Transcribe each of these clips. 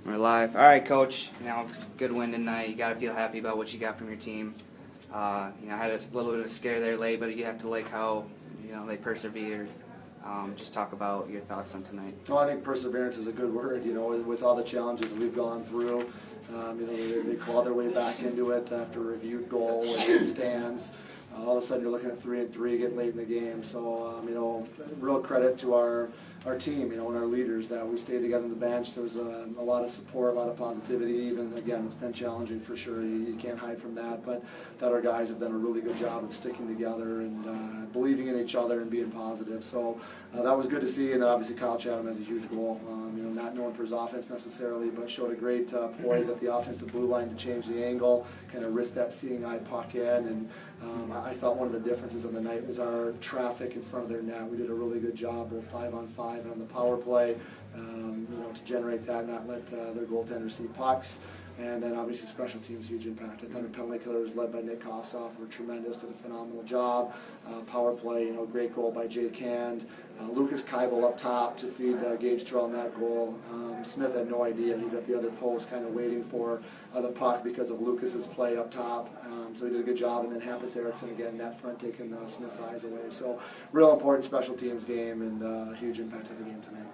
We're live. All right, Coach. Good win tonight. You got to feel happy about what you got from your team. I had a little bit of a scare there late, but you have to like how they persevered. Just talk about your thoughts on tonight. Well, I think perseverance is a good word. With all the challenges we've gone through, they clawed their way back into it after a reviewed goal and it stands. All of a sudden, you're looking at 3-3, getting late in the game. So, real credit to our team, and our leaders that we stayed together on the bench. There was a lot of support, a lot of positivity. Even again, it's been challenging for sure. You can't hide from that. But that our guys have done a really good job of sticking together and believing in each other and being positive. So that was good to see. And then obviously Kyle Chatham has a huge goal. Not known for his offense necessarily, but showed a great poise at the offensive blue line to change the angle, kind of risk that seeing eye puck in. And I thought one of the differences of the night was our traffic in front of their net. We did a really good job, both 5-on-5 and on the power play, to generate that, not let their goaltenders see pucks. And then obviously special teams, huge impact. I thought the penalty killers led by Nick Kossoff were tremendous, did a phenomenal job. Power play, great goal by Jake Hand. Lucas Keibel up top to feed Gage Terrell in that goal. Smith had no idea. He's at the other post kind of waiting for the puck because of Lucas's play up top. So he did a good job. And then Hampus Eriksson again, net front, taking Smith's eyes away. So real important special teams game and huge impact on the game tonight.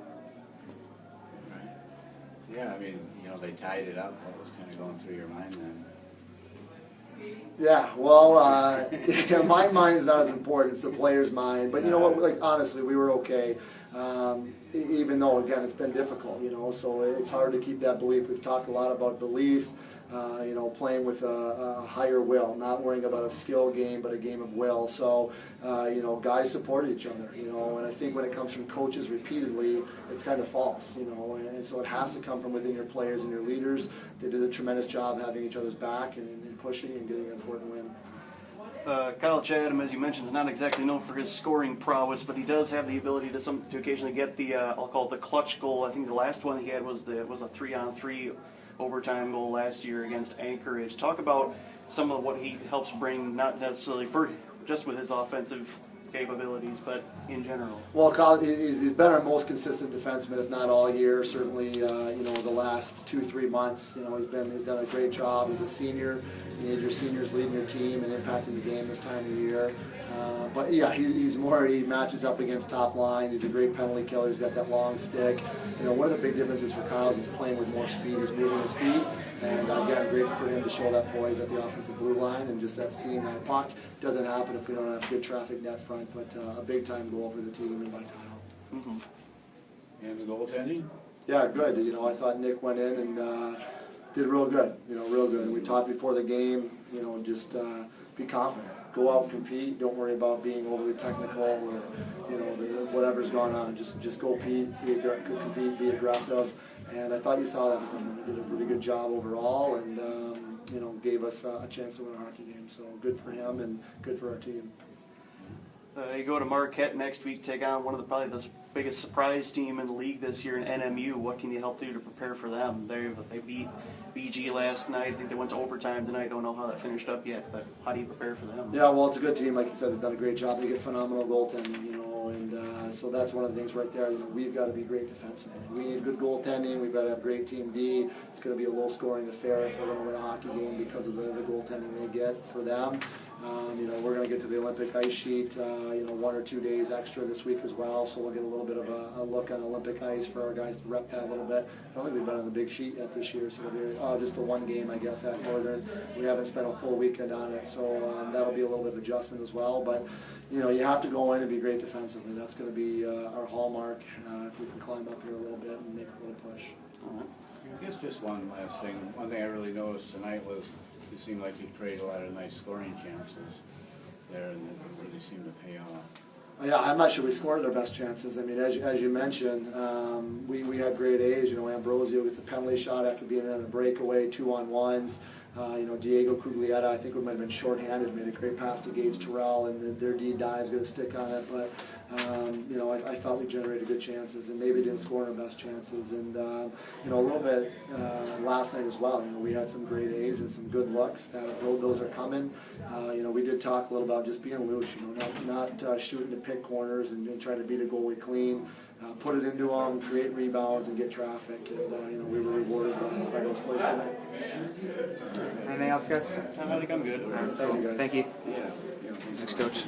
Yeah, they tied it up. What was kind of going through your mind then? Yeah, well, my mind's not as important. It's the player's mind. But you know what? Honestly, we were okay. Even though, again, it's been difficult, so it's hard to keep that belief. We've talked a lot about belief, playing with a higher will, not worrying about a skill game, but a game of will. So, guys support each other, and I think when it comes from coaches repeatedly, it's kind of false, and so it has to come from within your players and your leaders. They did a tremendous job having each other's back and pushing and getting an important win. Kyle Chatham, as you mentioned, is not exactly known for his scoring prowess, but he does have the ability to occasionally get the I'll call it the clutch goal. I think the last one he had was a 3-on-3 overtime goal last year against Anchorage. Talk about some of what he helps bring, not necessarily just with his offensive capabilities, but in general. Well, Kyle, he's been our most consistent defenseman, if not all year. Certainly, the last 2-3 months, he's done a great job. He's a senior. You need your seniors leading your team and impacting the game this time of year. But yeah, he matches up against top line. He's a great penalty killer. He's got that long stick. One of the big differences for Kyle is he's playing with more speed. He's moving his feet. And again, great for him to show that poise at the offensive blue line and just that seeing eye puck. Doesn't happen if we don't have good traffic net front, but a big time goal for the team and by Kyle. Mm-hmm. And the goaltending? Yeah, good. I thought Nick went in and did real good. Real good. And we talked before the game. Just be confident. Go out and compete. Don't worry about being overly technical or whatever's going on. Just go compete, be aggressive. And I thought you saw that from him. He did a really good job overall, and gave us a chance to win a hockey game. So good for him and good for our team. You go to Marquette next week, take on one of probably the biggest surprise team in the league this year in NMU. What can you help do to prepare for them? They beat BG last night. I think they went to overtime tonight. Don't know how that finished up yet, but how do you prepare for them? Yeah, well, it's a good team. Like you said, they've done a great job. They get phenomenal goaltending, and so that's one of the things right there. We've got to be great defensively. We need good goaltending. We've got to have great team D. It's going to be a low-scoring affair if we're going to win a hockey game because of the goaltending they get for them. We're going to get to the Olympic ice sheet, 1 or 2 days extra this week as well, so we'll get a little bit of a look on Olympic ice for our guys to rep that a little bit. I don't think we've been on the big sheet yet this year, so we'll be just the one game, I guess, at Northern. We haven't spent a full weekend on it, so that'll be a little bit of adjustment as well. But, you have to go in and be great defensively. That's going to be our hallmark if we can climb up here a little bit and make a little push. I guess just one last thing. One thing I really noticed tonight was it seemed like you created a lot of nice scoring chances there, and it really seemed to pay off. Yeah, I'm not sure we scored our best chances. As you mentioned, we had great A's. Ambrosio gets a penalty shot after being in a breakaway, 2-on-1s. Diego Cuglietta, I think we might have been shorthanded, made a great pass to Gage Terrell, and their D dive's going to stick on it. But I thought we generated good chances, and maybe didn't score our best chances. And a little bit last night as well. We had some great A's and some good looks. Those are coming. We did talk a little about just being loose. Not shooting to pick corners and trying to beat a goalie clean. put it into them, create rebounds, and get traffic. And you know, we were rewarded by those plays tonight. Anything else, guys? I think I'm good. Thank you, guys. Thank you. Yeah. Thanks, Coach.